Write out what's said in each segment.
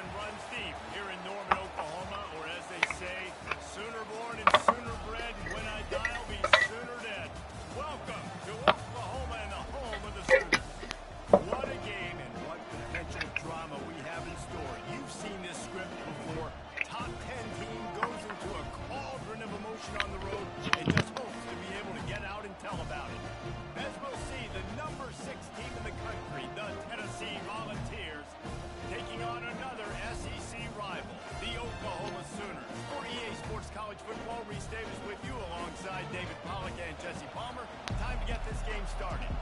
and runs deep here in Norman, Oklahoma, or as they say, sooner born and sooner bred. When I die, I'll be sooner dead. Welcome to Oklahoma and the home of the Sooners. What a game and what potential drama we have in store. You've seen this script before. Top 10 team goes into a cauldron of emotion on the road and just hopes to be able to get out and tell about it. As we'll see, the number 6 team in the country, the Tennessee Volunteers, taking on another SEC rival, the Oklahoma Sooners. For EA Sports College Football, Reese Davis with you alongside David Pollack and Jesse Palmer. Time to get this game started.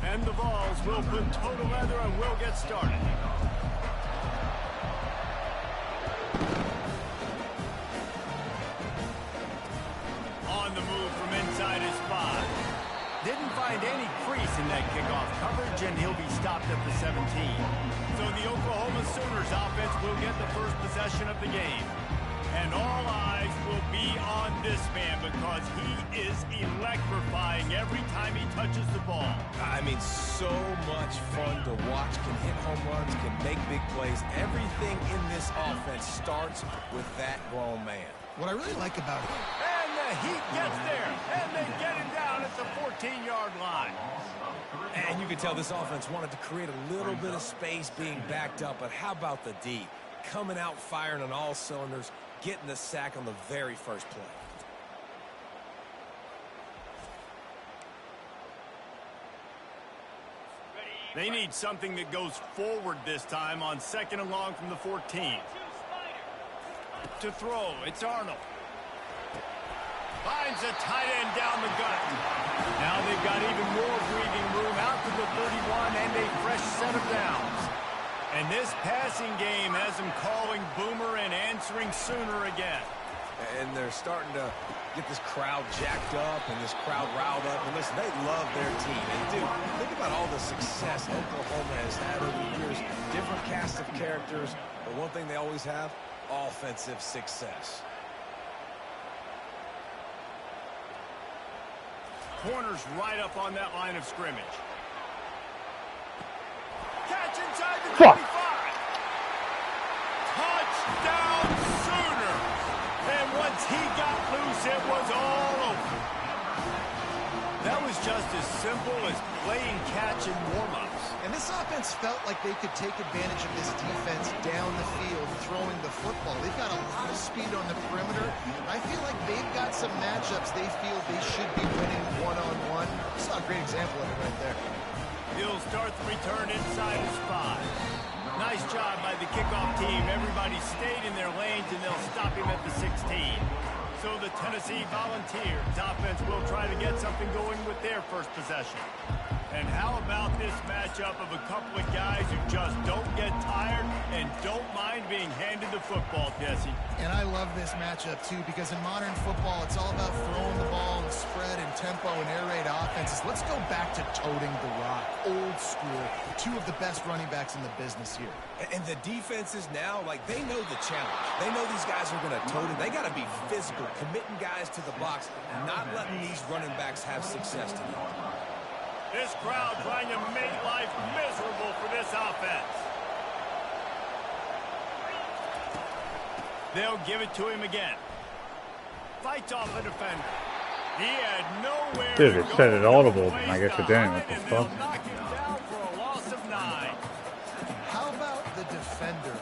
And the balls will put total leather and we'll get started. On the move from inside his 5. Didn't find any crease in that kickoff coverage, and he'll be stopped at the 17. So the Oklahoma Sooners offense will get the first possession of the game. And all eyes will be on this man because he is electrifying every time he touches the ball. I mean, so much fun to watch. Can hit home runs, can make big plays. Everything in this offense starts with that grown man. What I really like about him. And the Heat gets there, and they get him down at the 14-yard line. And you can tell this offense wanted to create a little bit of space being backed up, but how about the D? Coming out firing on all cylinders, getting the sack on the very first play. They need something that goes forward this time on 2nd and long from the 14. To throw, it's Arnold. Finds a tight end down the gut. Now they've got even more breathing room out to the 31 and a fresh set of downs. And this passing game has them calling Boomer and answering Sooner again. And they're starting to get this crowd jacked up and this crowd riled up. And listen, they love their team. They do. Think about all the success Oklahoma has had over the years. Different cast of characters. But one thing they always have, offensive success. Corners right up on that line of scrimmage. Catch inside the 25. Touchdown Sooners. And once he got loose, it was all over. That was just as simple as playing catch in warm-ups. And this offense felt like they could take advantage of this defense down the field, throwing the football. They've got a lot of speed on the perimeter. I feel like they've got some matchups they feel they should be winning one-on-one. We saw a great example of it right there. He'll start the return inside his 5. Nice job by the kickoff team. Everybody stayed in their lanes, and they'll stop him at the 16. So the Tennessee Volunteers offense will try to get something going with their first possession. And how about this matchup of a couple of guys who just don't get tired and don't mind being handed the football, Jesse? And I love this matchup, too, because in modern football, it's all about throwing the ball and spread and tempo and air raid offenses. Let's go back to toting the rock, old school. 2 of the best running backs in the business here. And the defenses now, like, they know the challenge. They know these guys are going to tote it. They got to be physical, committing guys to the box, and not letting these running backs have success tonight. This crowd trying to make life miserable for this offense. They'll give it to him again. Fights off the defender. He had nowhere Dude, to it go. said it audible, No and I place guess to it didn't. hide, What the and they'll fuck? knock him down for a loss of 9. How about the defender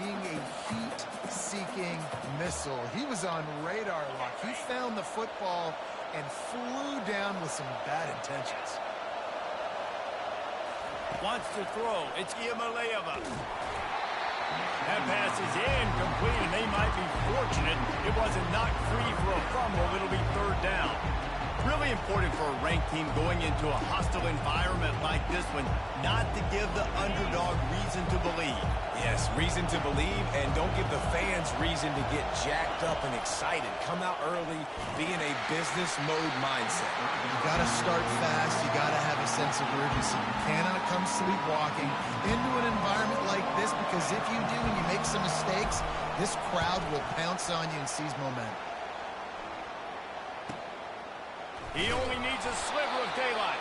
being a heat-seeking missile? He was on radar lock. He found the football and flew down with some bad intentions. Wants to throw. It's Iamaleava. That pass is incomplete, and they might be fortunate it wasn't knocked free for a fumble. It'll be third down. Really important for a ranked team going into a hostile environment like this one not to give the underdog reason to believe. Yes, reason to believe, and don't give the fans reason to get jacked up and excited. Come out early, be in a business mode mindset. You got to start fast. You got to have a sense of urgency. You cannot come sleepwalking into an environment like this, because if you do and you make some mistakes, this crowd will pounce on you and seize momentum. He only needs a sliver of daylight,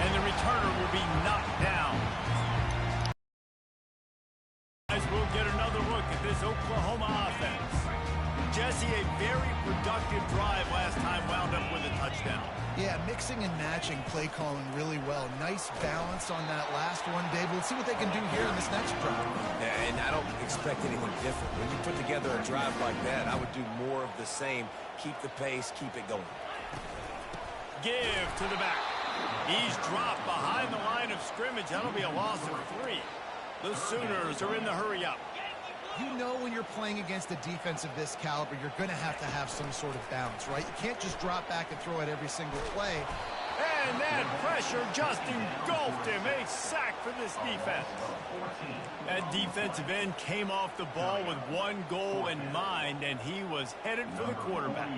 and the returner will be knocked down. Guys, we'll get another look at this Oklahoma offense. Jesse, a very productive drive last time wound up with a touchdown. Yeah, mixing and matching play calling really well. Nice balance on that last one, Dave. We'll see what they can do here in this next drive. Yeah, and I don't expect anything different. When you put together a drive like that, I would do more of the same. Keep the pace, keep it going. Give to the back. He's dropped behind the line of scrimmage. That'll be a loss of 3. The Sooners are in the hurry up. You know when you're playing against a defense of this caliber, you're going to have some sort of balance, right? You can't just drop back and throw it every single play. And that pressure just engulfed him. A sack for this defense. That defensive end came off the ball with one goal in mind, and he was headed for the quarterback.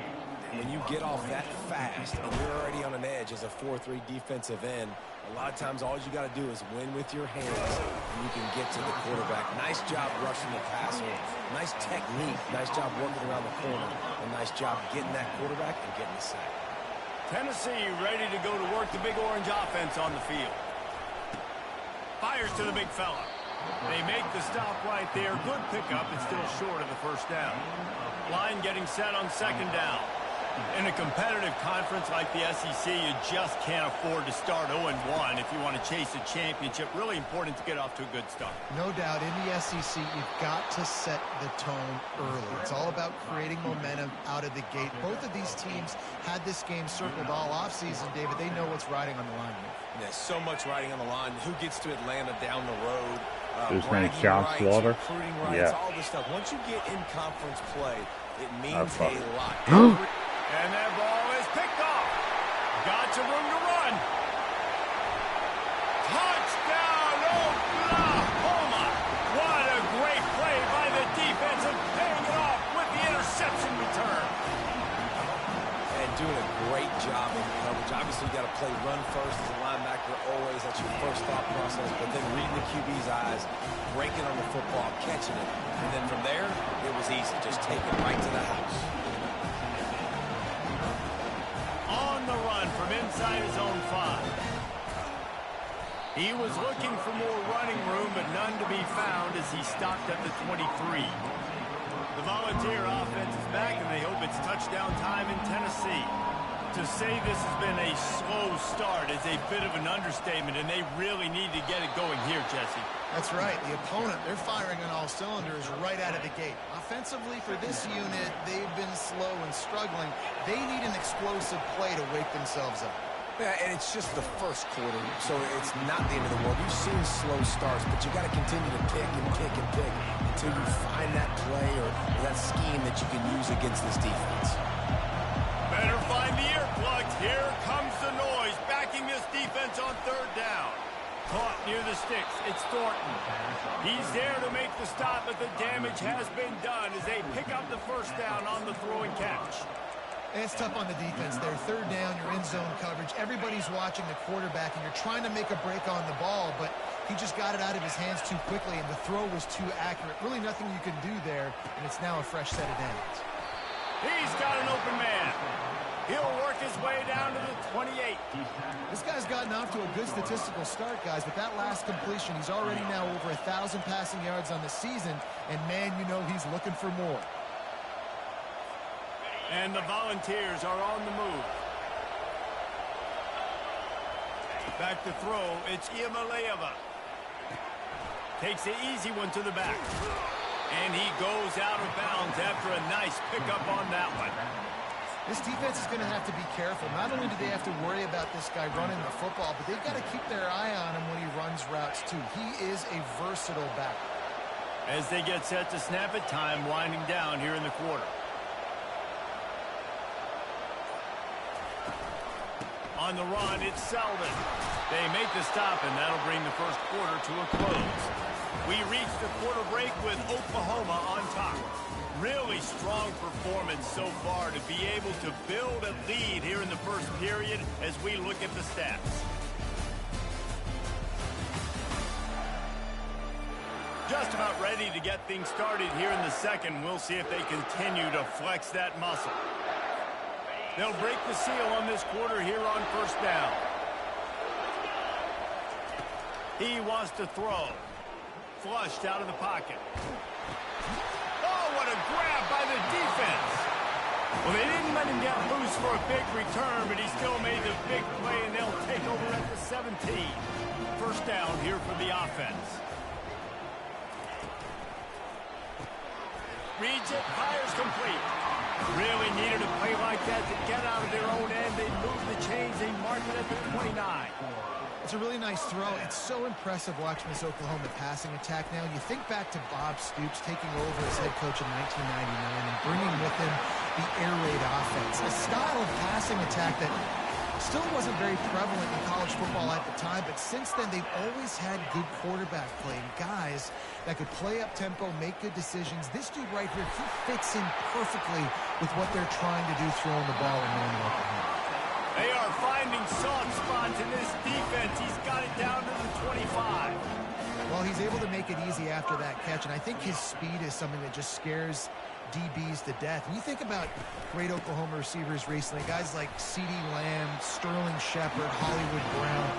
When you get off that fast and you're already on an edge as a 4-3 defensive end, a lot of times all you got to do is win with your hands and you can get to the quarterback. Nice job rushing the passer. Nice technique. Nice job working around the corner. A nice job getting that quarterback and getting the sack. Tennessee ready to go to work the Big Orange offense on the field. Fires to the big fella. They make the stop right there. Good pickup. It's still short of the first down. Line getting set on second down. In a competitive conference like the SEC, you just can't afford to start 0-1 if you want to chase a championship. Really important to get off to a good start. No doubt, in the SEC, you've got to set the tone early. It's all about creating momentum out of the gate. Both of these teams had this game circled all offseason, David. They know what's riding on the line here. There's so much riding on the line. Who gets to Atlanta down the road? His name's Sean Slaughter. Yeah. All this stuff. Once you get in conference play, it means a lot. And that ball is picked off. Got some room to run. Touchdown, Oklahoma. What a great play by the defense, and paying it off with the interception return. And doing a great job in coverage. Obviously, you got to play run first as a linebacker always. That's your first thought process. But then reading the QB's eyes, breaking on the football, catching it. And then from there, it was easy. Just take it right to the house. On the run from inside his own 5. He was looking for more running room, but none to be found as he stopped at the 23. The Volunteer offense is back, and they hope it's touchdown time in Tennessee. To say this has been a slow start is a bit of an understatement, and they really need to get it going here, Jesse. That's right. The opponent, they're firing on all cylinders right out of the gate. Offensively, for this unit, they've been slow and struggling. They need an explosive play to wake themselves up. Yeah, and it's just the first quarter, so it's not the end of the world. You've seen slow starts, but you got to continue to pick and pick and pick until you find that play or that scheme that you can use against this defense. Better find the earplugs. Here comes the noise, backing this defense on third down. Caught near the sticks. It's Thornton. He's there to make the stop, but the damage has been done as they pick up the first down on the throwing catch. And it's tough on the defense there. Third down, you're in zone coverage. Everybody's watching the quarterback, and you're trying to make a break on the ball, but he just got it out of his hands too quickly, and the throw was too accurate. Really nothing you can do there, and it's now a fresh set of downs. He's got an open man. He'll work his way down to the 28. This guy's gotten off to a good statistical start, guys, but that last completion, he's already now over 1,000 passing yards on the season, and man, you know he's looking for more. And the Volunteers are on the move. Back to throw, it's Iamaleava. Takes an easy one to the back. And he goes out of bounds after a nice pickup on that one. This defense is going to have to be careful. Not only do they have to worry about this guy running the football, but they've got to keep their eye on him when he runs routes too. He is a versatile back. As they get set to snap it, time winding down here in the quarter. On the run, it's Selden. They make the stop, and that'll bring the first quarter to a close. We reach the quarter break with Oklahoma on top. Really strong performance so far to be able to build a lead here in the first period as we look at the stats. Just about ready to get things started here in the second. We'll see if they continue to flex that muscle. They'll break the seal on this quarter here on first down. He wants to throw. Flushed out of the pocket. Oh, what a grab by the defense. Well, they didn't let him get loose for a big return, but he still made the big play, and they'll take over at the 17. First down here for the offense. Reads it, fires complete. Really needed a play like that to get out of their own end. They move the chains. They mark it at the 29. It's a really nice throw. It's so impressive watching this Oklahoma passing attack now. You think back to Bob Stoops taking over as head coach in 1999 and bringing with him the air raid offense, a style of passing attack that still wasn't very prevalent in college football at the time, but since then they've always had good quarterback play and guys that could play up tempo, make good decisions. This dude right here, he fits in perfectly with what they're trying to do throwing the ball in Norman, Oklahoma. They are finding soft spots in this defense. He's got it down to the 25. Well, he's able to make it easy after that catch, and I think his speed is something that just scares DBs to death. And you think about great Oklahoma receivers recently, guys like CeeDee Lamb, Sterling Shepard, Hollywood Brown.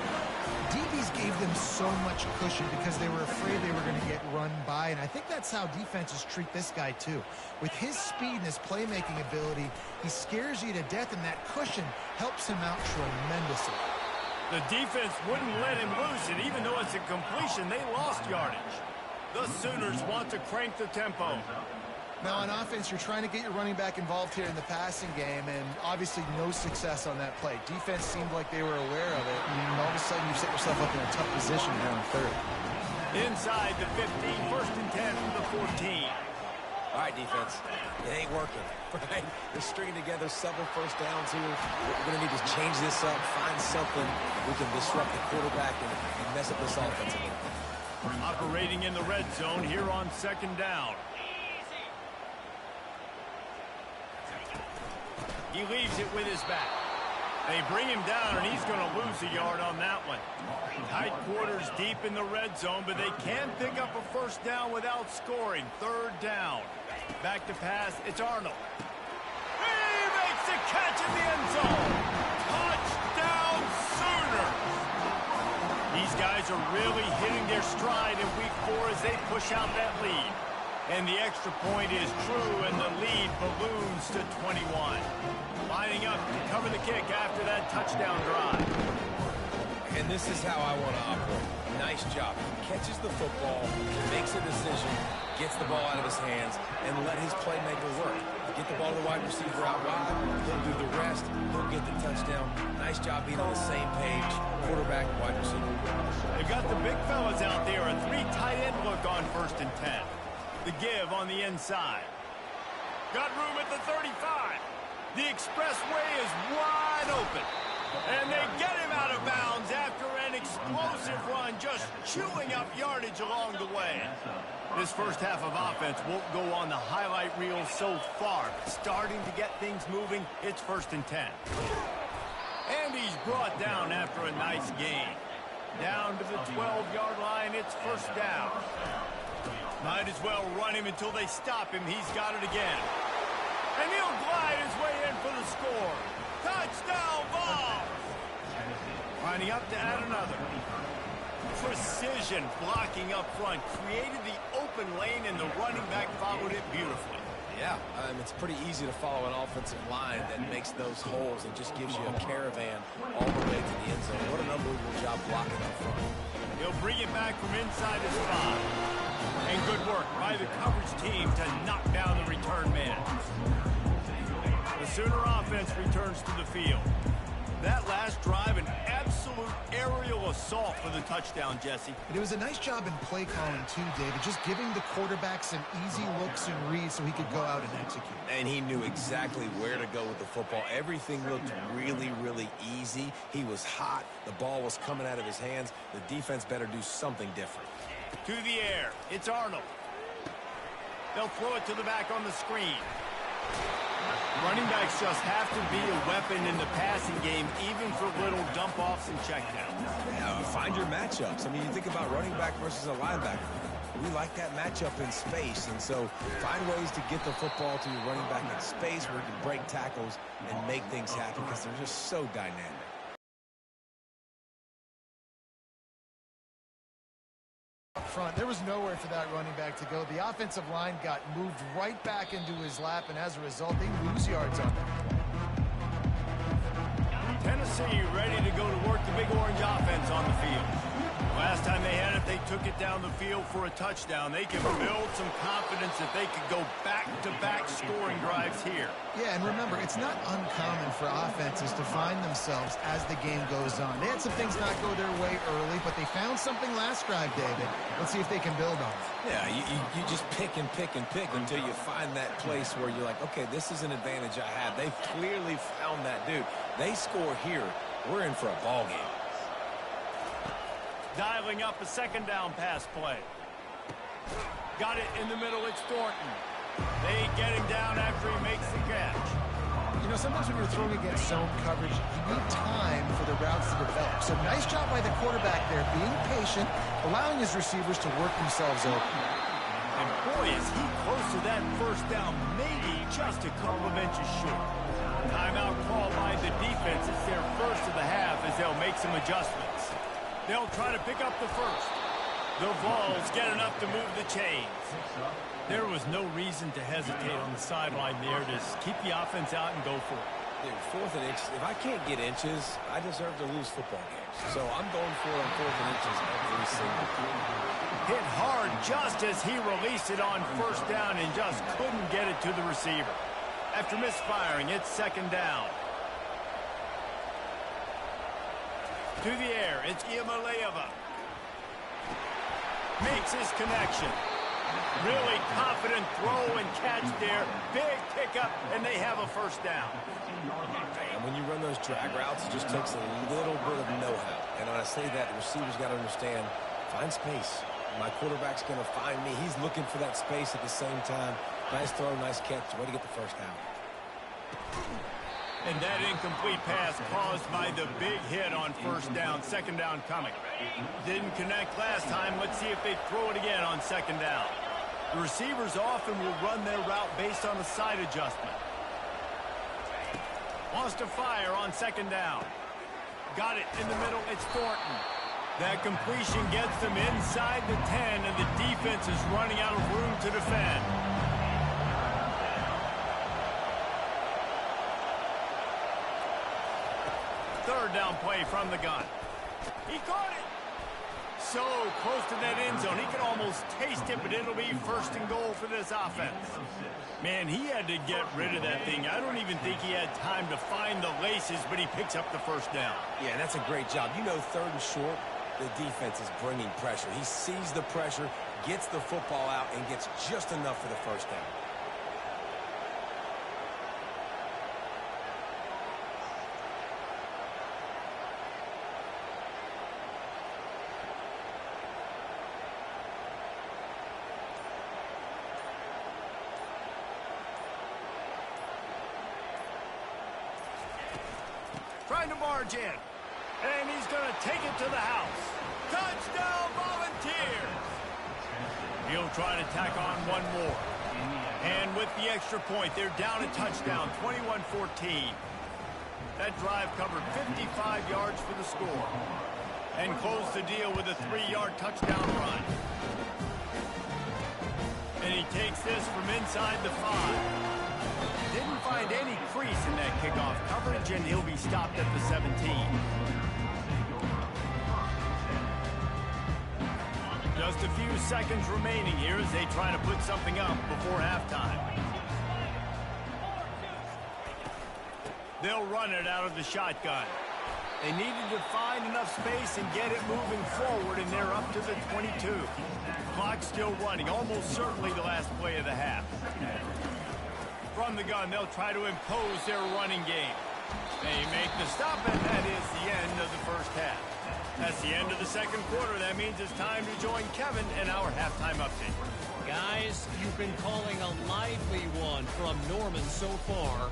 DBs gave them so much cushion because they were afraid they were going to get run by, and I think that's how defenses treat this guy too. With his speed and his playmaking ability, he scares you to death, and that cushion helps him out tremendously. The defense wouldn't let him loose, and even though it's a completion, they lost yardage. The Sooners want to crank the tempo. Now, on offense, you're trying to get your running back involved here in the passing game, and obviously no success on that play. Defense seemed like they were aware of it, and all of a sudden you set yourself up in a tough position here on third. Inside the 15, first and 10 from the 14. All right, defense, it ain't working, right? They're stringing together several first downs here. We're going to need to change this up, find something we can disrupt the quarterback and mess up this offense again. Operating in the red zone here on second down. He leaves it with his back. They bring him down, and he's going to lose a yard on that one. Tight quarters deep in the red zone, but they can pick up a first down without scoring. Third down. Back to pass. It's Arnold. He makes the catch in the end zone. Touchdown, Sooners. These guys are really hitting their stride in week 4 as they push out that lead. And the extra point is true, and the lead balloons to 21. Lining up to cover the kick after that touchdown drive. And this is how I want to operate. Nice job. Catches the football, makes a decision, gets the ball out of his hands, and let his playmaker work. Get the ball to the wide receiver out wide. He'll do the rest. He'll get the touchdown. Nice job being on the same page. Quarterback, wide receiver. They've got the big fellas out there. A 3 tight end look on first and 10. The give on the inside. Got room at the 35. The expressway is wide open. And they get him out of bounds after an explosive run, just chewing up yardage along the way. This first half of offense won't go on the highlight reel so far. Starting to get things moving, it's first and 10. And he's brought down after a nice gain. Down to the 12-yard line, it's first down. Might as well run him until they stop him. He's got it again. And he'll glide his way in for the score. Touchdown ball! Lining up to add another. Precision blocking up front. Created the open lane, and the running back followed it beautifully. Yeah, it's pretty easy to follow an offensive line that makes those holes and just gives you a caravan all the way to the end zone. What an unbelievable job blocking up front. He'll bring it back from inside his 5. And good work by the coverage team to knock down the return man. The Sooner offense returns to the field. That last drive, an absolute aerial assault for the touchdown, Jesse. And it was a nice job in play calling too, David, just giving the quarterback some easy looks and reads so he could go out and execute. And he knew exactly where to go with the football. Everything looked really, really easy. He was hot. The ball was coming out of his hands. The defense better do something different. To the air. It's Arnold. They'll throw it to the back on the screen. Running backs just have to be a weapon in the passing game, even for little dump-offs and checkdowns. Yeah, find your matchups. I mean, you think about running back versus a linebacker. We like that matchup in space, and so find ways to get the football to your running back in space where you can break tackles and make things happen because they're just so dynamic. Front. There was nowhere for that running back to go. The offensive line got moved right back into his lap, and as a result, they lose yards on them. Tennessee ready to go to work the Big Orange offense on the field. Last time they had it, they took it down the field for a touchdown. They can build some confidence that they could go back-to-back scoring drives here. Yeah, and remember, it's not uncommon for offenses to find themselves as the game goes on. They had some things not go their way early, but they found something last drive, David. Let's see if they can build on it. Yeah, you just pick and pick and pick until you find that place where you're like, okay, this is an advantage I have. They've clearly found that, dude. They score here, we're in for a ball game. Dialing up a second down pass play. Got it in the middle, it's Thornton. They get him down after he makes the catch. You know, sometimes when you're throwing against zone coverage, you need time for the routes to develop. So nice job by the quarterback there, being patient, allowing his receivers to work themselves open. And boy, is he close to that first down, maybe just a couple of inches short. Timeout call by the defense. It's their first of the half as they'll make some adjustments. They'll try to pick up the first. The Vols get enough to move the chains. There was no reason to hesitate on the sideline there. Just keep the offense out and go for it. Dude, fourth and inches. If I can't get inches, I deserve to lose football games. So I'm going for it on fourth and inches every single time. Hit hard just as he released it on first down and just couldn't get it to the receiver. After misfiring, it's second down. To the air, it's Iamaleava. Makes his connection. Really confident throw and catch there. Big pickup, and they have a first down. And when you run those drag routes, it just takes a little bit of know-how. And when I say that, the receiver's got to understand, find space. My quarterback's going to find me. He's looking for that space at the same time. Nice throw, nice catch. Way to get the first down. And that incomplete pass caused by the big hit on first down. Second down coming. Didn't connect last time. Let's see if they throw it again on second down. The receivers often will run their route based on a side adjustment. Wants to fire on second down. Got it in the middle. It's Thornton. That completion gets them inside the 10, and the defense is running out of room to defend. Third down play from the gun. He caught it. So close to that end zone. He could almost taste it, but it'll be first and goal for this offense. Man, he had to get rid of that thing. I don't even think he had time to find the laces, but he picks up the first down. Yeah, and that's a great job. You know, third and short, the defense is bringing pressure. He sees the pressure, gets the football out, and gets just enough for the first down. Trying to barge in. And he's going to take it to the house. Touchdown, Volunteers! He'll try to tack on one more. And with the extra point, they're down a touchdown, 21-14. That drive covered 55 yards for the score. And closed the deal with a 3-yard touchdown run. And he takes this from inside the 5. Didn't find any crease in that kickoff coverage, and he'll be stopped at the 17. Just a few seconds remaining here as they try to put something up before halftime. They'll run it out of the shotgun. They needed to find enough space and get it moving forward, and they're up to the 22. Clock still running, almost certainly the last play of the half. From the gun, they'll try to impose their running game. They make the stop, and that is the end of the first half. That's the end of the second quarter. That means it's time to join Kevin in our halftime update. Guys, you've been calling a lively one from Norman so far.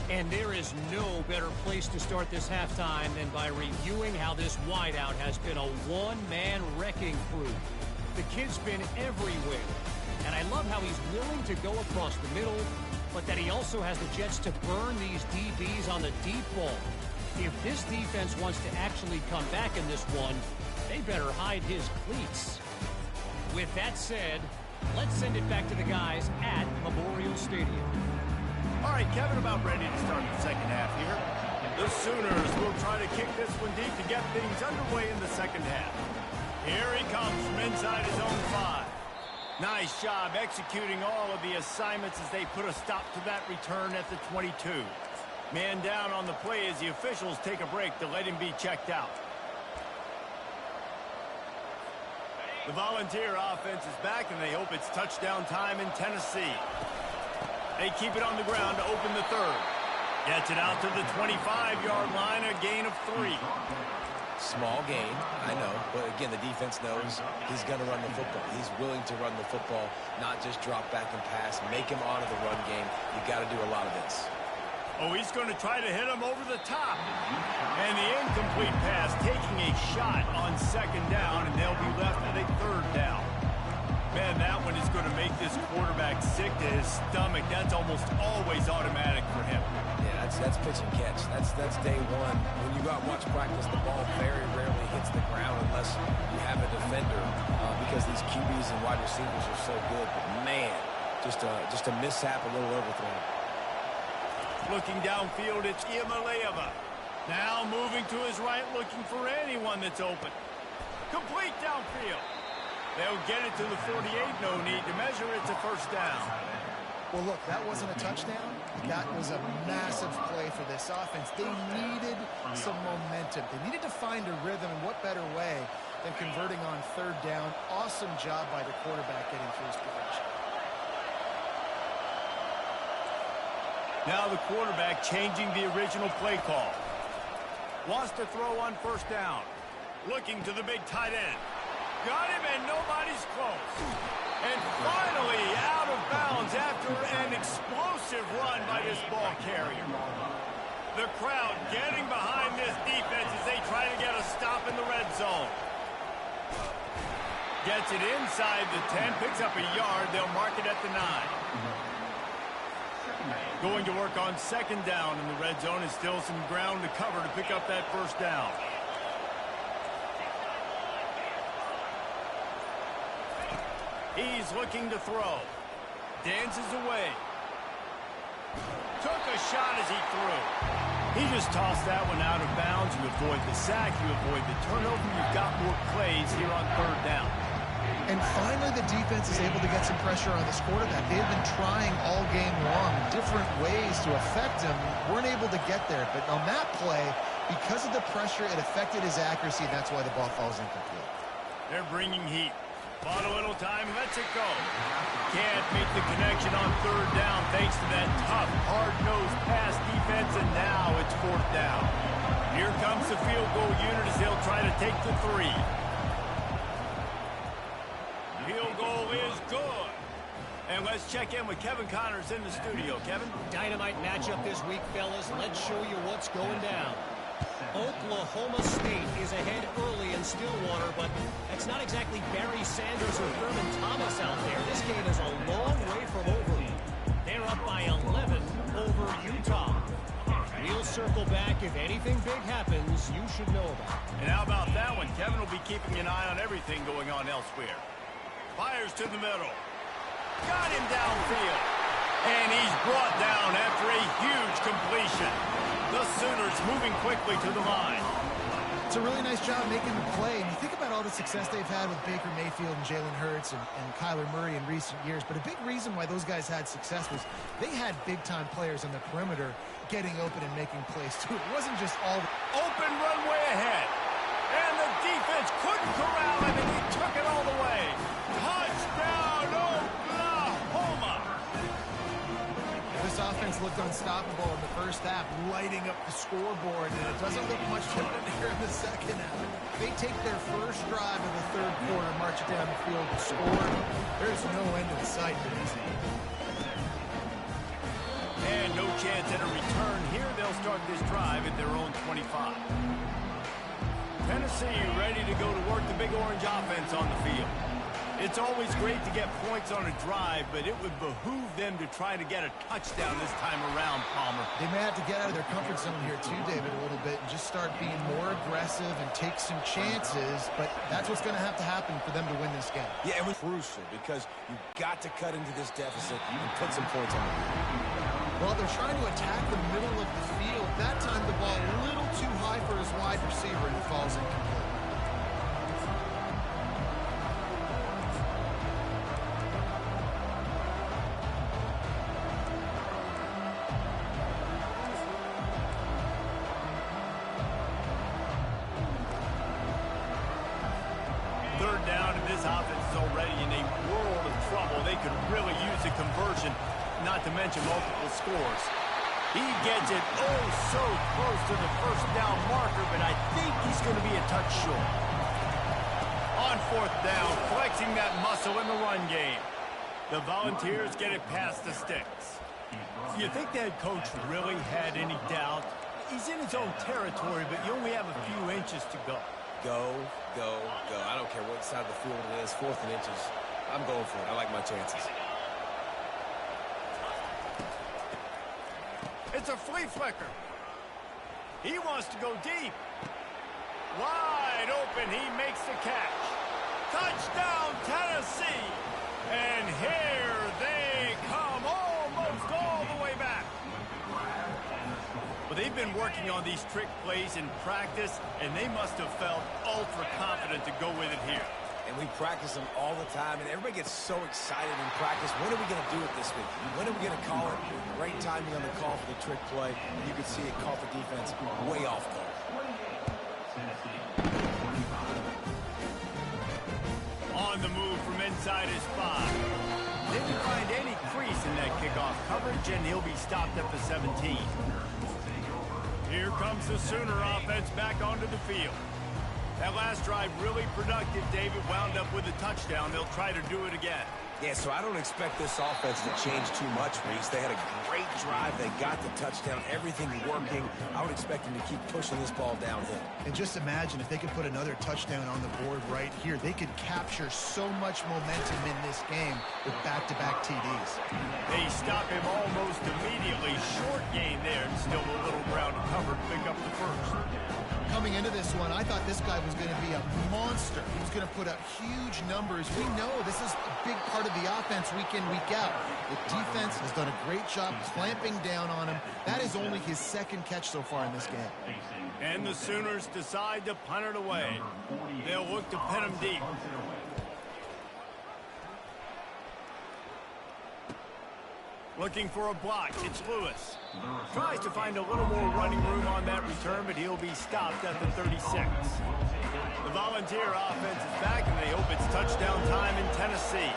And there is no better place to start this halftime than by reviewing how this wideout has been a one-man wrecking crew. The kid's been everywhere. And I love how he's willing to go across the middle, but that he also has the jets to burn these DBs on the deep ball. If this defense wants to actually come back in this one, they better hide his cleats. With that said, let's send it back to the guys at Memorial Stadium. All right, Kevin, about ready to start the second half here. The Sooners will try to kick this one deep to get things underway in the second half. Here he comes from inside his own 5. Nice job executing all of the assignments as they put a stop to that return at the 22. Man down on the play as the officials take a break to let him be checked out. The Volunteer offense is back, and they hope it's touchdown time in Tennessee. They keep it on the ground to open the third. Gets it out to the 25-yard line, a gain of 3. Small gain, I know, but again, the defense knows he's going to run the football. He's willing to run the football, not just drop back and pass, make him honor the run game. You got to do a lot of this. Oh, he's going to try to hit him over the top. And the incomplete pass taking a shot on second down, and they'll be left with a third down. Man, that one is going to make this quarterback sick to his stomach. That's almost always automatic for him. Yeah, that's pitch and catch. That's day one. When you go out and watch practice, the ball very rarely hits the ground unless you have a defender because these QBs and wide receivers are so good. But man, just a mishap, a little overthrown. Looking downfield, it's Iamaleava. Now moving to his right, looking for anyone that's open. Complete downfield. They'll get it to the 48. No need to measure. It's a first down. Well, look, that wasn't a touchdown. That was a massive play for this offense. They needed some momentum. They needed to find a rhythm, and what better way than converting on third down. Awesome job by the quarterback getting through his progression. Now the quarterback changing the original play call. Wants to throw on first down. Looking to the big tight end. Got him, and nobody's close. And finally out of bounds after an explosive run by this ball carrier. The crowd getting behind this defense as they try to get a stop in the red zone. Gets it inside the 10, picks up a yard. They'll mark it at the 9. Going to work on second down in the red zone. Is still some ground to cover to pick up that first down. He's looking to throw. Dances away. Took a shot as he threw. He just tossed that one out of bounds. You avoid the sack. You avoid the turnover. You've got more plays here on third down. And finally, the defense is able to get some pressure on this quarterback. They have been trying all game long different ways to affect him. Weren't able to get there. But on that play, because of the pressure, it affected his accuracy, and that's why the ball falls incomplete. They're bringing heat. Bought a little time, lets it go. Can't make the connection on third down thanks to that tough, hard-nosed pass defense, and now it's fourth down. Here comes the field goal unit as they'll try to take the 3. Field goal is good. And let's check in with Kevin Connors in the studio. Kevin? Dynamite matchup this week, fellas. Let's show you what's going down. Oklahoma State is ahead early in Stillwater, but that's not exactly Barry Sanders or Thurman Thomas out there. This game is a long way from over. They're up by 11 over Utah. We'll circle back. If anything big happens, you should know about it. And how about that one? Kevin will be keeping an eye on everything going on elsewhere. Fires to the middle. Got him downfield. And he's brought down after a huge completion. The Sooners moving quickly to the line. It's a really nice job making the play. And you think about all the success they've had with Baker Mayfield and Jalen Hurts and Kyler Murray in recent years, but a big reason why those guys had success was they had big-time players on the perimeter getting open and making plays, too. It wasn't just all open runway ahead. And the defense couldn't corral him, and he took it all the way. Touchdown, Oklahoma! This offense looked unstoppable in the first half, lighting up the scoreboard, and it doesn't look much different here in the second half. They take their first drive of the third quarter, march it down the field, and score. There's no end in sight for these teams. And no chance at a return here. They'll start this drive at their own 25. Tennessee ready to go to work the Big Orange offense on the field. It's always great to get points on a drive, but it would behoove them to try to get a touchdown this time around, Palmer. They may have to get out of their comfort zone here too, David, a little bit, and just start being more aggressive and take some chances, but that's what's going to have to happen for them to win this game. Yeah, it was crucial because you've got to cut into this deficit and put some points on the board. Well, they're trying to attack the middle of the field. That time the ball a little too high for his wide receiver, and it falls incomplete. Third down, and this offense is already in a world of trouble. They could really use a conversion, not to mention multiple scores. He gets it oh so close to the first down marker, but I think he's going to be a touch short. On fourth down, flexing that muscle in the run game. The Volunteers get it past the sticks. You think the head coach really had any doubt? He's in his own territory, but you only have a few inches to go. Go, go, go. I don't care what side of the field it is, 4th and inches. I'm going for it. I like my chances. It's a flea flicker. He wants to go deep. Wide open, he makes the catch. Touchdown, Tennessee. And here they come, almost all the way back. Well, they've been working on these trick plays in practice, and they must have felt ultra confident to go with it here. And we practice them all the time, and everybody gets so excited in practice. When are we going to do it this week? When are we going to call it? Great timing on the call for the trick play. And you can see it caught the defense way off guard. On the move from inside his 5. Didn't find any crease in that kickoff coverage, and he'll be stopped at the 17. Here comes the Sooner offense back onto the field. That last drive really productive. David wound up with a touchdown. They'll try to do it again. Yeah, so I don't expect this offense to change too much, Reese. They had a great drive. They got the touchdown. Everything working. I would expect them to keep pushing this ball downhill. And just imagine if they could put another touchdown on the board right here. They could capture so much momentum in this game with back-to-back TDs. They stop him almost immediately. Short gain there, and still a little ground to cover to pick up the first. Coming into this one, I thought this guy was going to be a monster. He was going to put up huge numbers. We know this is a big part of the offense week in, week out. The defense has done a great job clamping down on him. That is only his 2nd catch so far in this game. And the Sooners decide to punt it away. They'll look to pin him deep. Looking for a block. It's Lewis. Tries to find a little more running room on that return, but he'll be stopped at the 36. The Volunteer offense is back, and they hope it's touchdown time in Tennessee.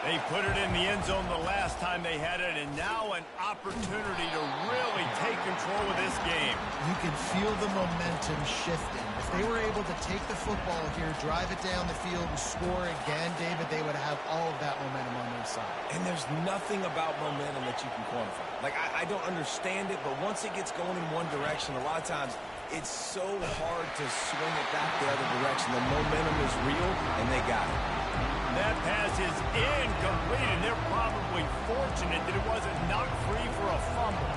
They put it in the end zone the last time they had it, and now an opportunity to really take control of this game. You can feel the momentum shifting. If they were able to take the football here, drive it down the field, and score again, David, they would have all of that momentum on their side. And there's nothing about momentum that you can quantify. Like, I don't understand it, but once it gets going in one direction, a lot of times it's so hard to swing it back the other direction. The momentum is real, and they got it. That pass is incomplete, and they're probably fortunate that it wasn't knocked free for a fumble.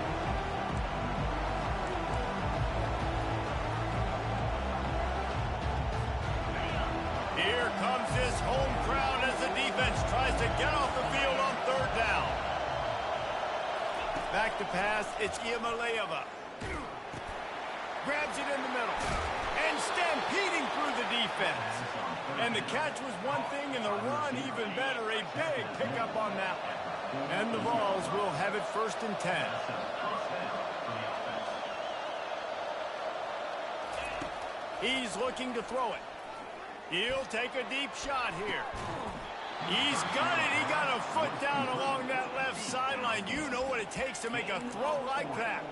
Here comes this home crowd as the defense tries to get off the field on 3rd down. Back to pass, it's Iamaleava. Grabs it in the middle and stampeding through the defense. And the catch was one thing, and the run even better. A big pickup on that one. And the Vols will have it 1st and 10. He's looking to throw it. He'll take a deep shot here. He's got it. He got a foot down along that left sideline. You know what it takes to make a throw like that.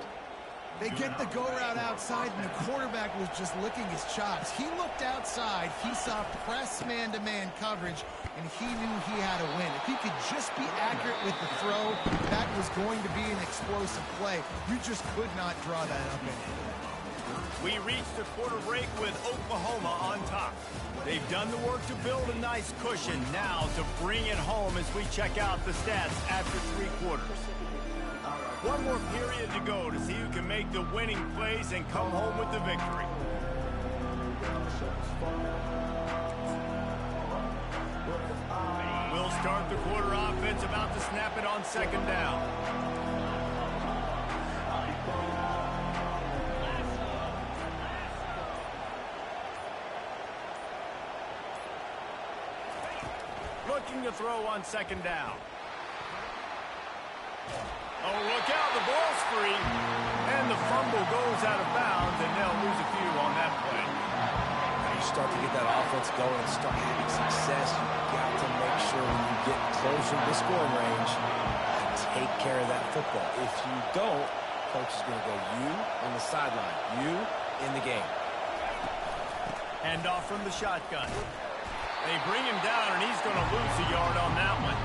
They get the go route outside, and the quarterback was just licking his chops. He looked outside. He saw press man-to-man coverage, and he knew he had a win. If he could just be accurate with the throw, that was going to be an explosive play. You just could not draw that up anymore. We reached the quarter break with Oklahoma on top. They've done the work to build a nice cushion. Now to bring it home as we check out the stats after 3 quarters. One more period to go to see who can make the winning plays and come home with the victory. We'll start the quarter offense, about to snap it on 2nd down. Looking to throw on 2nd down. Oh, look out, the ball's free. And the fumble goes out of bounds, and they'll lose a few on that play. Now you start to get that offense going and start having success. You've got to make sure when you get closer to the scoring range, you take care of that football. If you don't, coach is going to go you on the sideline, you in the game. Hand off from the shotgun. They bring him down, and he's going to lose a yard on that one.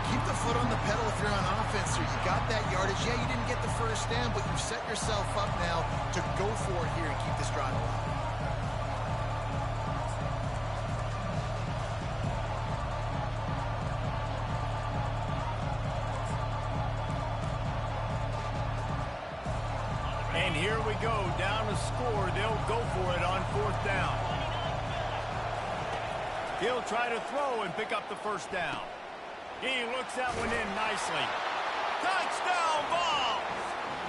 Keep the foot on the pedal if you're on offense, or you got that yardage. Yeah, you didn't get the 1st down, but you've set yourself up now to go for it here and keep this drive alive. And here we go, down to score. They'll go for it on 4th down. He'll try to throw and pick up the 1st down. He looks that one in nicely. Touchdown, Vols!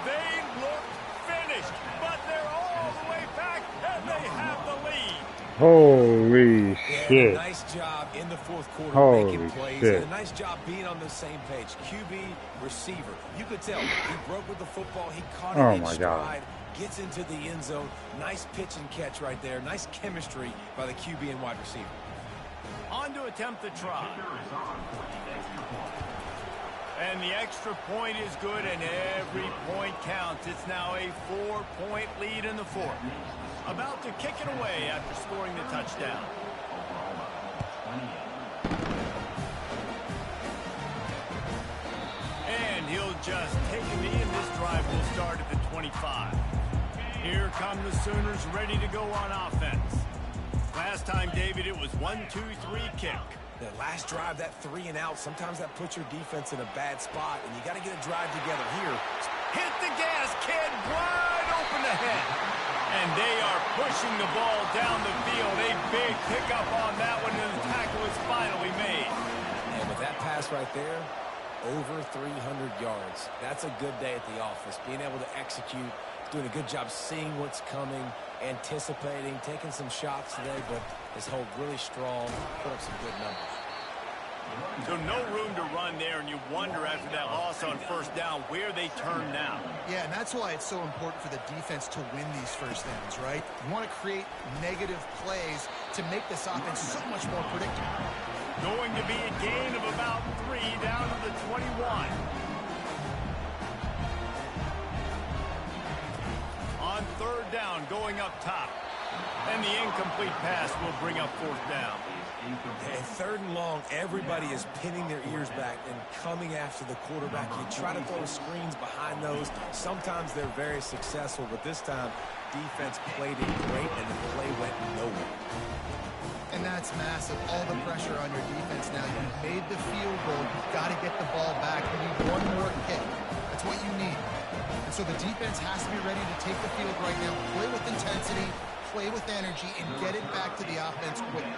They look finished, but they're all the way back, and they have the lead. Holy shit. Nice job in the 4th quarter Holy making plays. shit. And a nice job being on the same page. QB, receiver. You could tell he broke with the football. He caught it in stride. Gets into the end zone. Nice pitch and catch right there. Nice chemistry by the QB and wide receiver. On to attempt the try. And the extra point is good, and every point counts. It's now a 4-point lead in the 4th. About to kick it away after scoring the touchdown. And he'll just take a knee, and this drive will start at the 25. Here come the Sooners ready to go on offense. Last time, David, it was 1-2-3 kick. That last drive, that 3 and out, sometimes that puts your defense in a bad spot, and you got to get a drive together here. Hit the gas, kid, wide open ahead. And they are pushing the ball down the field. A big pickup on that one, and the tackle is finally made. And with that pass right there, over 300 yards. That's a good day at the office, being able to execute, doing a good job seeing what's coming, anticipating, taking some shots today, but has held really strong, put up some good numbers. So no room to run there, and you wonder after that loss on 1st down where they turn now. Yeah, and that's why it's so important for the defense to win these 1st downs, right? You want to create negative plays to make this offense so much more predictable. Going to be a gain of about 3 down to the 21. On 3rd down, going up top. And the incomplete pass will bring up 4th down. And 3rd and long, everybody is pinning their ears back and coming after the quarterback. You try to throw screens behind those. Sometimes they're very successful, but this time, defense played it great, and the play went nowhere. And that's massive. All the pressure on your defense now. You've made the field goal. You've got to get the ball back. You need one more kick. That's what you need. And so the defense has to be ready to take the field right now, play with intensity, play with energy, and get it back to the offense quickly.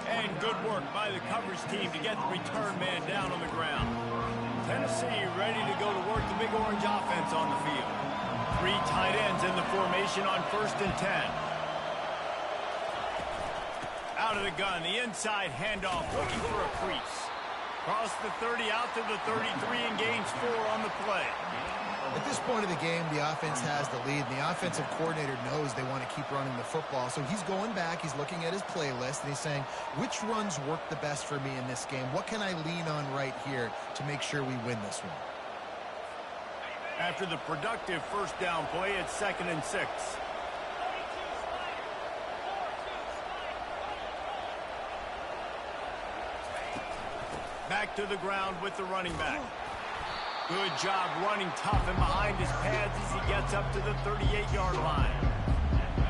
And good work by the coverage team to get the return man down on the ground. Tennessee ready to go to work the Big Orange offense on the field. 3 tight ends in the formation on 1st and 10. Out out of the gun. The inside handoff, looking for a crease. Cross the 30 out to the 33 and gains 4 on the play. At this point of the game, the offense has the lead, and the offensive coordinator knows they want to keep running the football. So he's going back, he's looking at his playlist, and he's saying, which runs work the best for me in this game? What can I lean on right here to make sure we win this one? After the productive first down play, it's 2nd and 6. Back to the ground with the running back. Good job running tough and behind his pads as he gets up to the 38-yard line.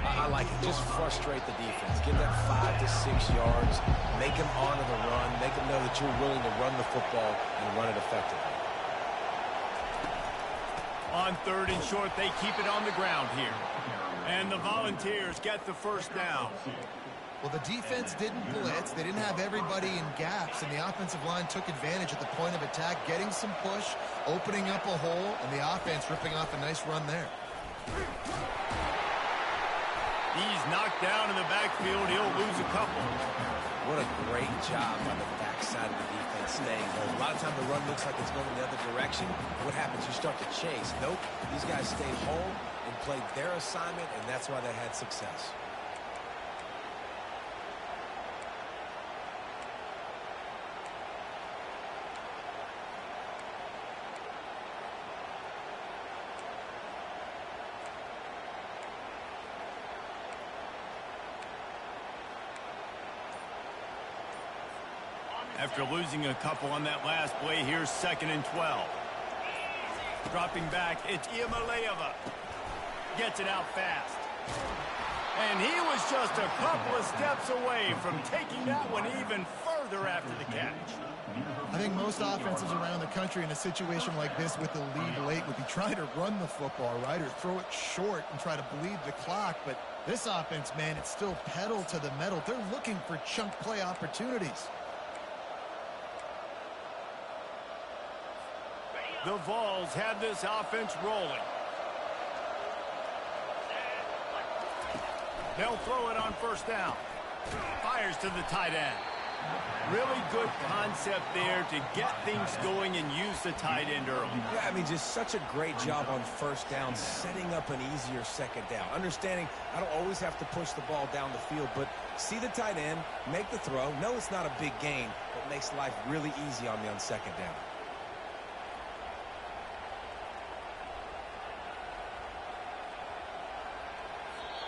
I like it. Just frustrate the defense. Give that 5 to 6 yards. Make them honor the run. Make them know that you're willing to run the football and run it effectively. On 3rd and short, they keep it on the ground here. And the Volunteers get the first down. Well, the defense didn't blitz. They didn't have everybody in gaps, and the offensive line took advantage at the point of attack, getting some push, opening up a hole, and the offense ripping off a nice run there. He's knocked down in the backfield. He'll lose a couple. What a great job on the backside of the defense staying home. A lot of times the run looks like it's going in the other direction. What happens? You start to chase. Nope. These guys stayed home and played their assignment, and that's why they had success. After losing a couple on that last play, here's 2nd and 12. Dropping back, it's Iamaleava. Gets it out fast. And he was just a couple of steps away from taking that one even further after the catch. I think most offenses around the country in a situation like this with the lead late would be trying to run the football, right, or throw it short and try to bleed the clock. But this offense, man, it's still pedal to the metal. They're looking for chunk play opportunities. The Vols have this offense rolling. They'll throw it on 1st down. Fires to the tight end. Really good concept there to get things going and use the tight end early. Yeah, I mean, just such a great job on 1st down, setting up an easier 2nd down. Understanding I don't always have to push the ball down the field, but see the tight end, make the throw. No, it's not a big gain, but makes life really easy on me on 2nd down.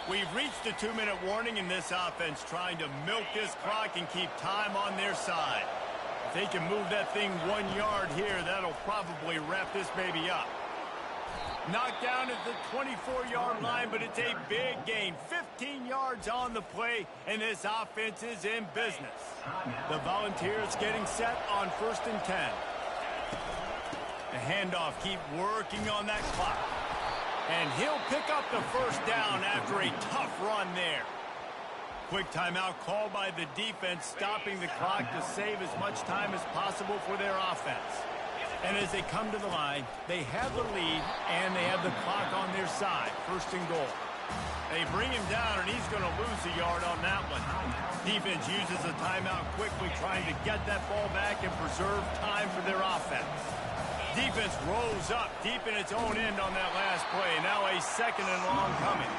We've reached the 2-minute warning in this offense, trying to milk this clock and keep time on their side. If they can move that thing 1 yard here, that'll probably wrap this baby up. Knocked down at the 24-yard line, but it's a big gain. 15 yards on the play, and this offense is in business. The Volunteers getting set on 1st and 10. The handoff, keep working on that clock. And he'll pick up the 1st down after a tough run there. Quick timeout called by the defense, stopping the clock to save as much time as possible for their offense. And as they come to the line, they have the lead and they have the clock on their side. 1st and goal. They bring him down and he's going to lose a yard on that one. Defense uses a timeout quickly, trying to get that ball back and preserve time for their offense. Defense rolls up deep in its own end on that last play. Now a 2nd and long coming.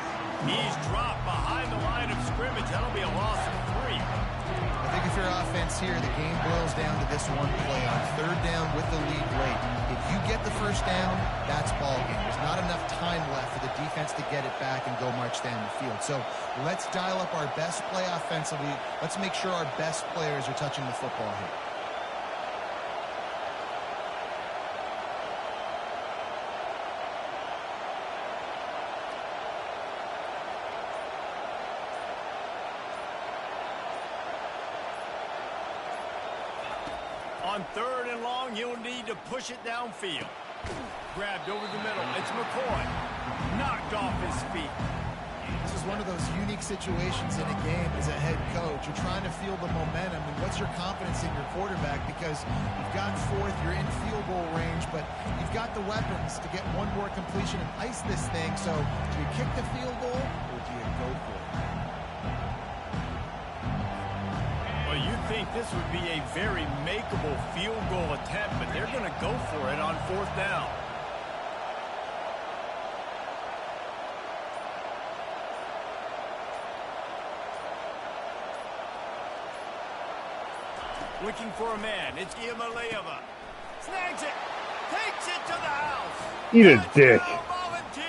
He's dropped behind the line of scrimmage. That'll be a loss of 3. I think if you're offense here, the game boils down to this one play on 3rd down with the lead late. If you get the 1st down, that's ball game. There's not enough time left for the defense to get it back and go march down the field. So let's dial up our best play offensively. Let's make sure our best players are touching the football here. On 3rd and long, you'll need to push it downfield. Grabbed over the middle. It's McCoy. Knocked off his feet. This is one of those unique situations in a game as a head coach. You're trying to feel the momentum, and what's your confidence in your quarterback? Because you've got 4th, you're in field goal range, but you've got the weapons to get one more completion and ice this thing. So do you kick the field goal, or do you go for it? think this would be a very makeable field goal attempt, but they're going to go for it on 4th down. Looking for a man. It's Iamaleava. Snags it. Takes it to the house. Eat a dick. Volunteers.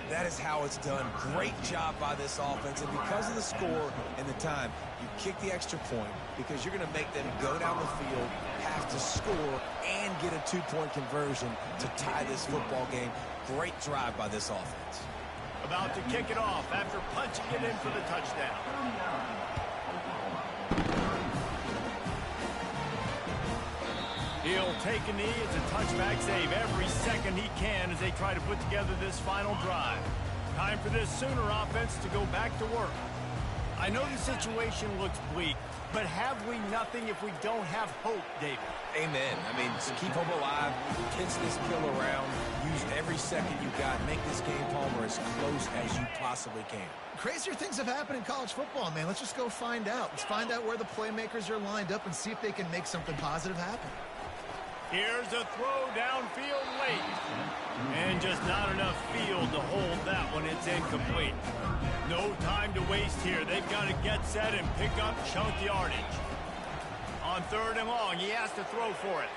That is how it's done. Great job by this offense. And because of the score and the time, you kick the extra point because you're going to make them go down the field, have to score, and get a 2-point conversion to tie this football game. Great drive by this offense. About to kick it off after punching it in for the touchdown. He'll take a knee. It's a touchback save every second he can as they try to put together this final drive. Time for this Sooner offense to go back to work. I know the situation looks bleak, but have we nothing if we don't have hope, David? Amen. I mean, just keep hope alive, pitch this pill around, use every second you got, make this game, Palmer, as close as you possibly can. Crazier things have happened in college football, man. Let's just go find out. Let's find out where the playmakers are lined up and see if they can make something positive happen. Here's a throw downfield late. And just not enough field to hold that one. It's incomplete. No time to waste here. They've got to get set and pick up chunk yardage. On 3rd and long, he has to throw for it.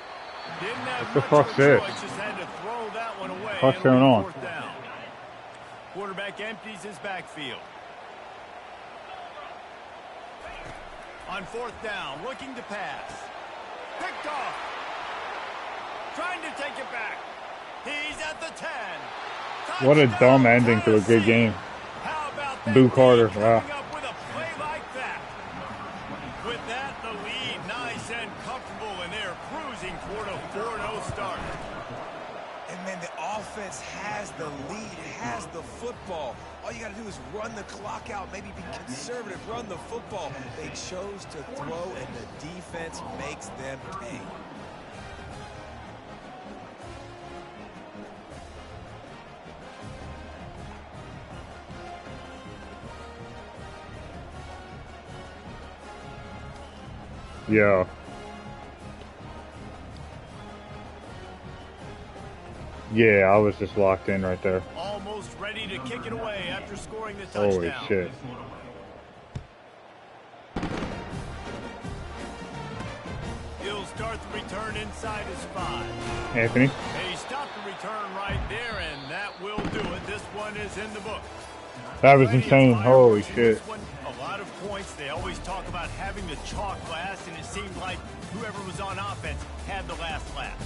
Didn't have much of a choice, just had to throw that one away. What's going on? 4th down. Quarterback empties his backfield. On 4th down, looking to pass. Picked off. Trying to take it back. He's at the 10. What a dumb ending to a good game. How about that? Boo Carter, wow. Coming up with a play like that. With that, the lead nice and comfortable, and they're cruising toward a 4-0 start. And, man, the offense has the lead, has the football. All you got to do is run the clock out, maybe be conservative, run the football. They chose to throw, and the defense makes them pay. Yeah. Yeah, I was just locked in right there. Almost ready to kick it away after scoring the touchdown. Holy shit. He'll start the return inside his 5. Anthony? They stopped the return right there, and that will do it. This one is in the book. That was insane. Holy shit. A lot of points. They always talk about having the chalk last, and it seemed like whoever was on offense had the last laugh.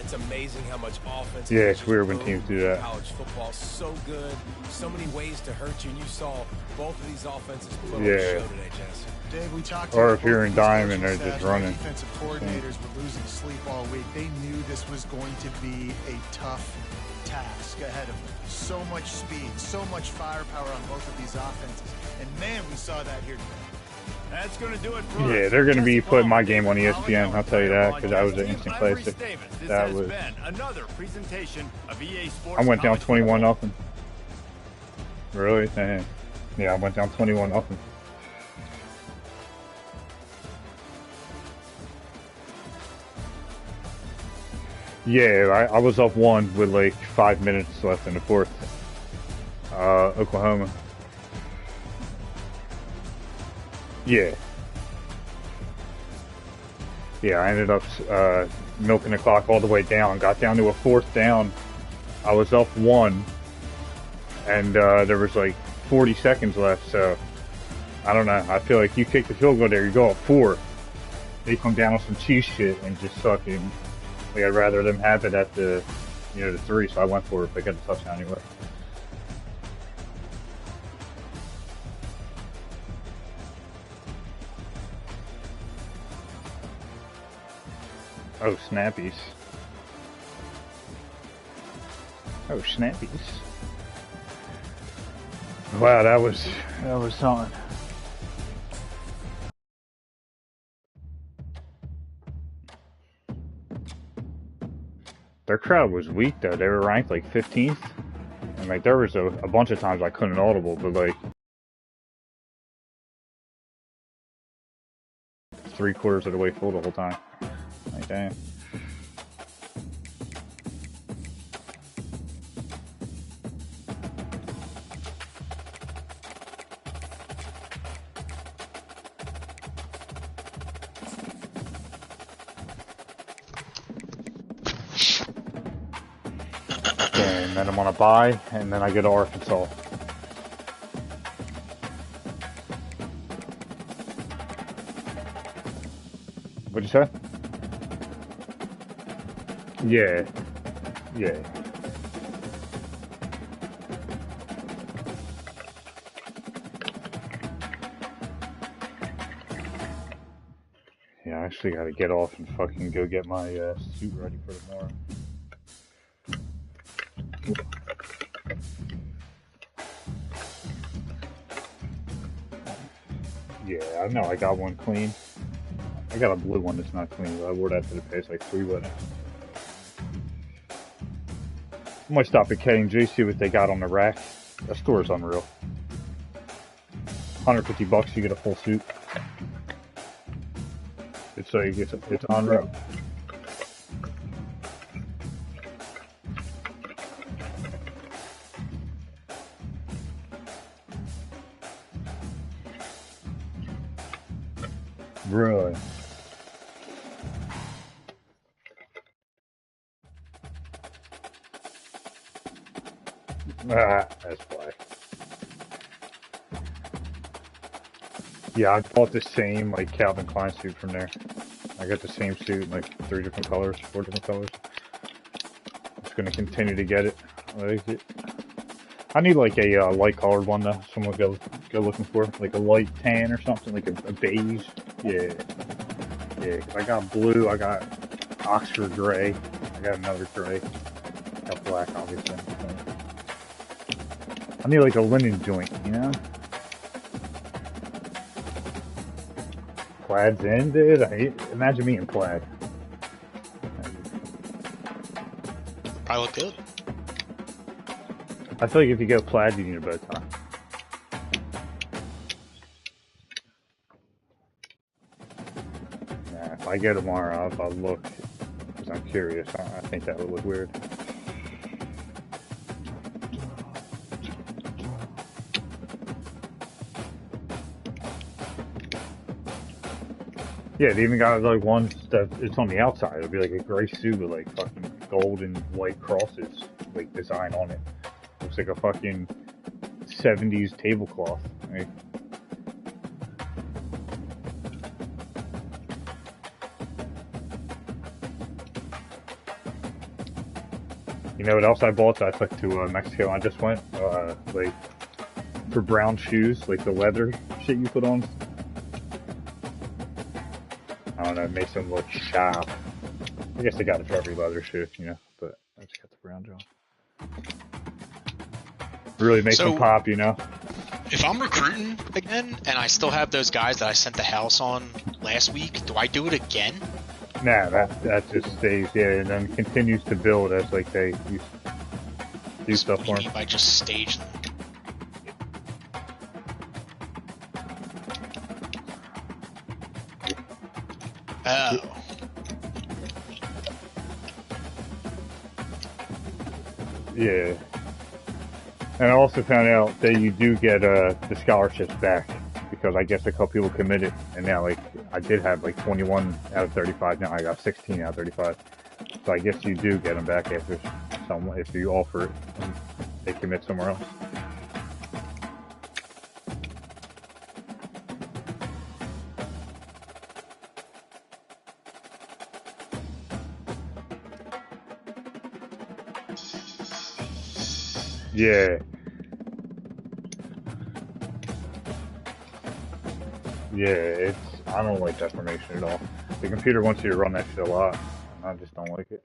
It's amazing how much offense. Yeah, it's weird when teams do that. College football, so good, so many ways to hurt you, and you saw both of these offenses put on the show today, Jesse. Dave, we talked Or about if you're in dime and they're coaching just staff, running. Defensive coordinators were losing sleep all week. They knew this was going to be a tough task ahead of them. So much speed, so much firepower on both of these offenses. And, man, we saw that here today. That's going to do it for Yeah, us. they're going to be Jesse putting my Palmer, game on ESPN. I'll tell you that, because that was an instant classic. That was. Another presentation of EA Sports. I went down College 21-0. Really? Dang. Yeah, I went down 21-0. Yeah, I was up 1 with like 5 minutes left in the 4th. Oklahoma. Yeah. Yeah, I ended up milking the clock all the way down. Got down to a 4th down. I was up 1. And there was like 40 seconds left, so I don't know. I feel like you kick the field goal there, you go up 4. They come down with some cheese shit and just fucking... Like, I'd rather them have it at the, the 3, so I went for it, but I got the touchdown anyway. Oh, snappies. Oh, snappies. Wow, that was something. Their crowd was weak though. They were ranked like 15th. And like there was a bunch of times I couldn't audible, but like 3/4 of the way full the whole time. Like, damn. And then I'm on a bye, and then I go to Arkansas. What'd you say? Yeah. Yeah. Yeah, I actually gotta get off and fucking go get my suit ready for tomorrow. Yeah, I know I got one clean. I got a blue one that's not clean, but I wore that to the face like 3 weddings. I might stop at K&J, see what they got on the rack. That store is unreal. $150, you get a full suit. It's like, it's unreal. Really? Ah, that's why. Yeah, I bought the same like Calvin Klein suit from there. I got the same suit in like 3 different colors, 4 different colors. I'm just gonna continue to get it. I like it. I need like a light colored one though. Someone go looking for like a light tan or something, like a beige. Yeah, yeah. 'Cause I got blue. I got Oxford gray. I got another gray. Got black, obviously. I need like a linen joint, you know? Plaid's in, dude. Imagine me in plaid. Probably look good. I feel like if you go plaid, you need a bow tie. Nah, if I go tomorrow, I'll look, because I'm curious. I think that would look weird. Yeah, they even got like ones that it's on the outside. It'll be like a gray suit with like fucking gold and white crosses, like design on it. Looks like a fucking 70s tablecloth. Right? You know what else I bought that I took to Mexico? I just went like for brown shoes, like the leather shit you put on. I don't know, it makes them look sharp. I guess they got it for every leather shoe, you know, but I just got the brown job. Really makes them pop, you know? If I'm recruiting again and I still have those guys that I sent the house on last week, do I do it again? Nah, that just stays, yeah, and then continues to build as like they do stuff for them. I just stage them. Oh. Yeah. And I also found out that you do get the scholarships back because I guess a couple people committed, and now like I did have like 21 out of 35. Now I got 16 out of 35. So I guess you do get them back after if you offer it and they commit somewhere else. Yeah. Yeah, I don't like that formation at all. The computer wants you to run that shit a lot, and I just don't like it.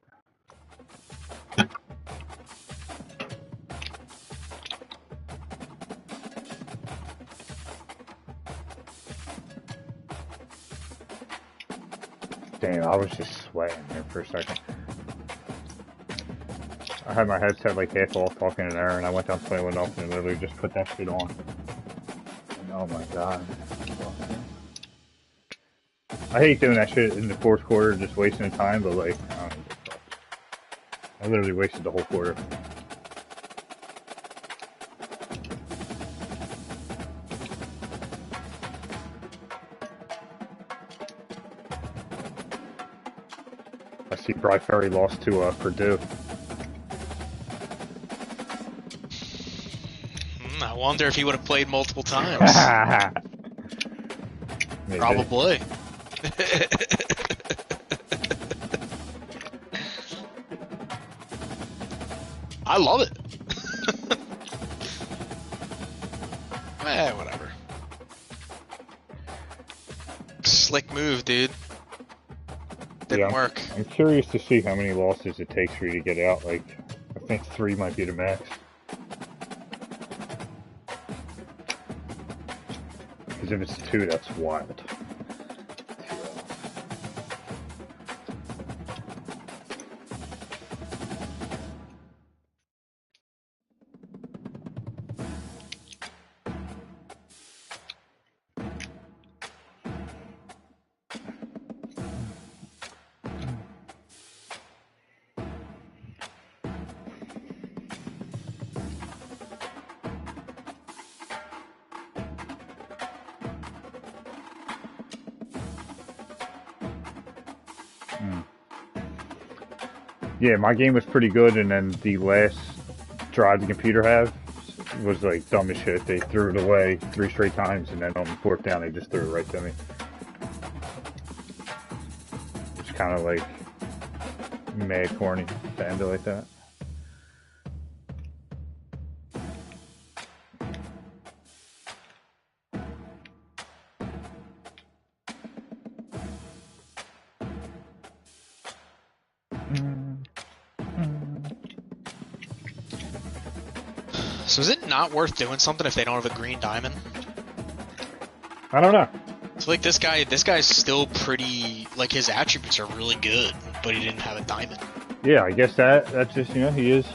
Damn, I was just sweating there for a second. I had my headset like half off talking in there, and I went down to play with and literally just put that shit on. And oh my god. I hate doing that shit in the fourth quarter, just wasting time, but like, I don't give a fuck. I literally wasted the whole quarter. I see Bry Ferry lost to Purdue. I wonder if he would have played multiple times. Maybe. Probably. I love it. Whatever. Slick move, dude. Didn't work. I'm curious to see how many losses it takes for you to get out. Like, I think 3 might be the max. Because if it's 2, that's wild. Yeah, my game was pretty good, and then the last drive the computer had was like dumb as shit. They threw it away 3 straight times, and then on the 4th down, they just threw it right to me. It's kind of like mad corny to end it like that. So is it not worth doing something if they don't have a green diamond? I don't know. So like this guy's still pretty, like his attributes are really good, but he didn't have a diamond. Yeah, I guess that's just, you know, he is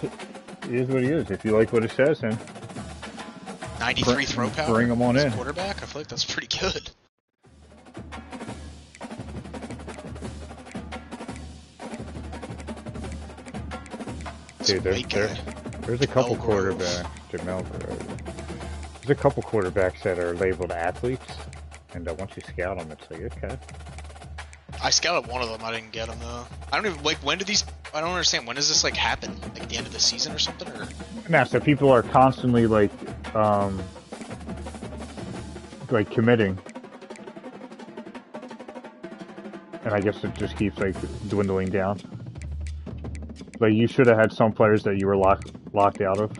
what he is. If you like what it says, then 93 throw power. Bring him on in. Quarterback, I feel like that's pretty good. Dude, there's a couple quarterbacks. There's a couple quarterbacks that are labeled athletes, and once you scout them, it's like, okay. I scouted one of them. I didn't get him though. I don't even like. When do these? I don't understand. When does this like happen? Like the end of the season or something? Or nah, so people are constantly like committing, and I guess it just keeps like dwindling down. Like you should have had some players that you were locked out of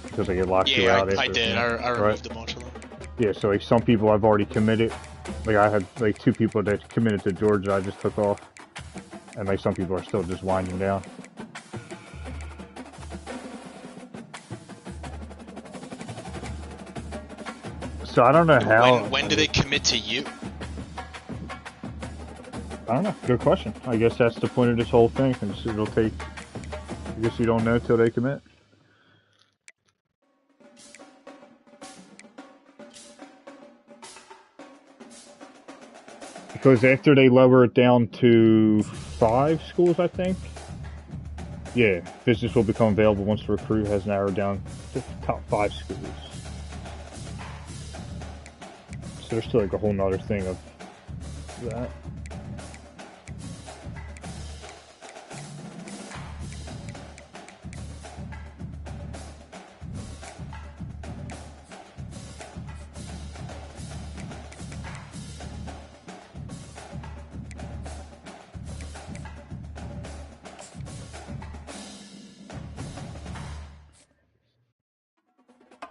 because they get locked you out. I did. I removed a bunch of them. Yeah, so like some people I've already committed. Like I had like 2 people that committed to Georgia. I just took off, and like some people are still just winding down. So I don't know how. When do they commit to you? I don't know. Good question. I guess that's the point of this whole thing. And it'll take. I guess you don't know till they commit. Because after they lower it down to 5 schools, I think. Yeah, business will become available once the recruit has narrowed down to the top 5 schools. So there's still like a whole nother thing of that.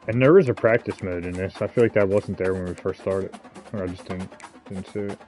And there is a practice mode in this. I feel like that wasn't there when we first started. Or I just didn't see it.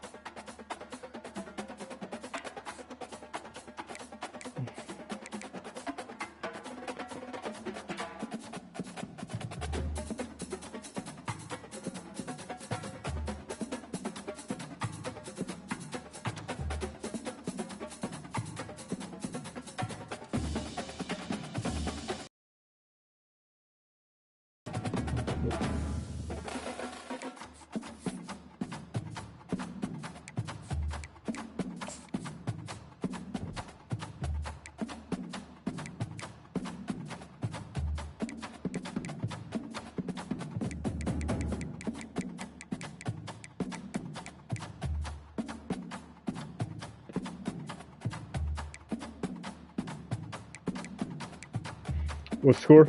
What score?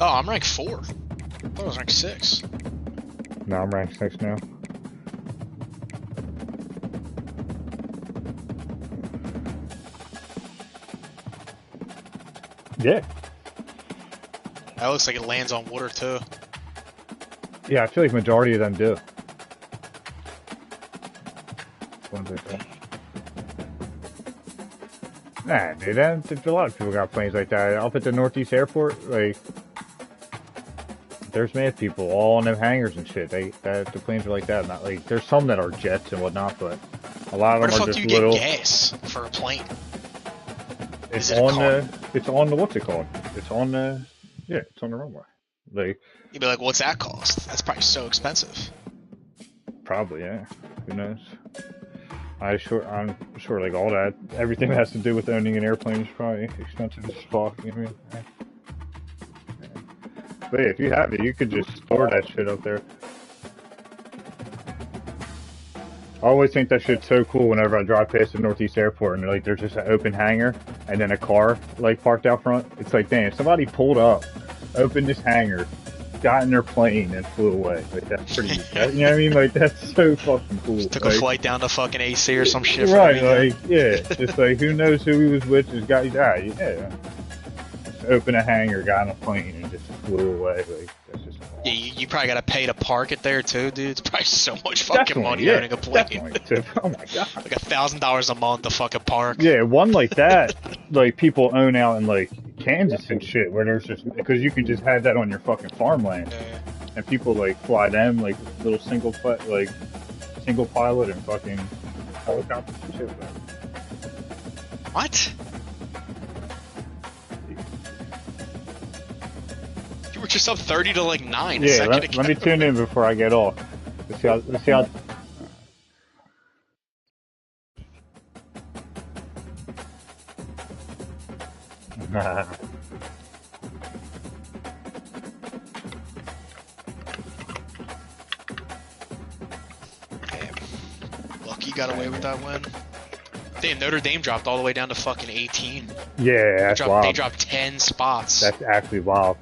Oh, I'm ranked 4. I thought I was ranked 6. No, I'm ranked 6 now. Yeah. That looks like it lands on water too. Yeah, I feel like majority of them do. Nah, dude, there's a lot of people got planes like that. Up at the Northeast Airport, like, there's mad people all in them hangars and shit. The planes are like that. Not like there's some that are jets and whatnot, but a lot of Where them the are fuck just do you little. get gas for a plane? It's Is it a on car? it's on the what's it called? It's on the it's on the runway. Like You'd be like, what's that cost? That's probably so expensive. probably Who knows? I'm sure like all that everything that has to do with owning an airplane is probably expensive as fuck. You know what I mean? But yeah, if you have it, you could just store that shit up there. I always think that shit's so cool whenever I drive past the Northeast Airport and like there's just an open hangar and then a car like parked out front. It's like, damn, somebody pulled up, opened this hangar, got in their plane and flew away. Like that's pretty, you know what I mean? Like that's so fucking cool. Just took like, a flight down to fucking AC or some shit. Right, like yeah, just like who knows who he was with? Just got yeah. Just open a hangar, got on a plane and just flew away. Like that's just. Yeah, you probably gotta pay to park it there too, dude. It's probably so much fucking money owning a plane. Oh my god. Like $1,000 a month to fucking park. Yeah, one like that, like people own out in like Kansas and shit, where there's just because you can just have that on your fucking farmland, and people like fly them like little single pilot and fucking helicopters and shit. What? You were just up 30 to like 9 a Yeah, second let ago. me tune in before I get off. Let's see how. Lucky got away with that win. Damn, Notre Dame dropped all the way down to fucking 18. Yeah, that's wild. They dropped 10 spots. That's actually wild.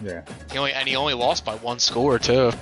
Yeah. He only lost by 1 score too.